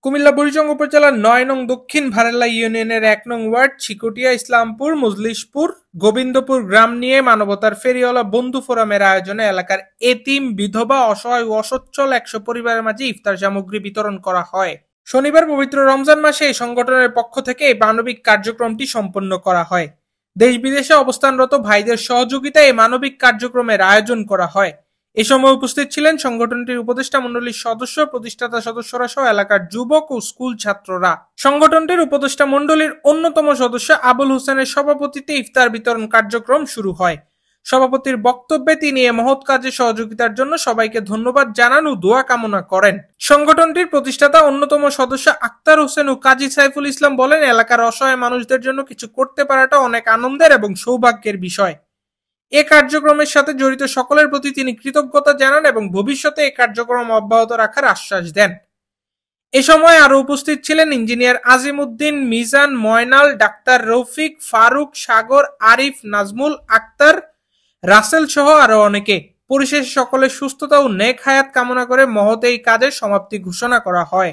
কুমিল্লা বুড়িচং উপজেলার ৯ নং দক্ষিণ ভারেলা ইউনিয়নের ১ নং ওয়ার্ড ছিকুটিয়া, ইসলামপুর, মজলিশপুর, গোবিন্দপুর গ্রাম নিয়ে মানবতার ফেরিওয়ালা বন্ধু ফোরামের আয়োজনে এলাকার এতিম, বিধবা, অসহায় ও অসচ্ছল ১০০ পরিবারের মাঝে ইফতার সামগ্রী বিতরণ করা হয়। শনিবার পবিত্র রমজান মাসে এই সংগঠনের পক্ষ থেকে এই মানবিক কার্যক্রমটি সম্পন্ন করা হয়। দেশ বিদেশে অবস্থানরত ভাইদের সহযোগিতায় এই মানবিক কার্যক্রমের আয়োজন করা হয়। এ সময় উপস্থিত ছিলেন সংগঠনটির উপদেষ্টা মণ্ডলীর সদস্য, প্রতিষ্ঠাতা সদস্যরা সহ এলাকার যুবক ও স্কুল ছাত্ররা। সংগঠনটির উপদেষ্টা মণ্ডলীর অন্যতম সদস্য আবুল হোসেনের সভাপতিত্বে ইফতার বিতরণ কার্যক্রম শুরু হয়। সভাপতির বক্তব্যে তিনি এ মহৎ কাজে সহযোগিতার জন্য সবাইকে ধন্যবাদ জানান ও দোয়া কামনা করেন। সংগঠনটির প্রতিষ্ঠাতা অন্যতম সদস্য আক্তার হোসেন ও কাজী সাইফুল ইসলাম বলেন, এলাকার অসহায় মানুষদের জন্য কিছু করতে পারাটা অনেক আনন্দের এবং সৌভাগ্যের বিষয়। এ কার্যক্রমের সাথে জড়িত সকলের প্রতি তিনি কৃতজ্ঞতা জানান এবং ভবিষ্যতে এ কার্যক্রম অব্যাহত রাখার আশ্বাস দেন। এ সময় আরো উপস্থিত ছিলেন ইঞ্জিনিয়ার আজিম উদ্দিন, মিজান, ময়নাল, ডাক্তার রফিক, ফারুক, সাগর, আরিফ, নাজমুল, আক্তার, রাসেল সহ আরো অনেকে। পরিশেষে সকলের সুস্থতা ও নেক হায়াত কামনা করে মহৎ এই কাজের সমাপ্তি ঘোষণা করা হয়।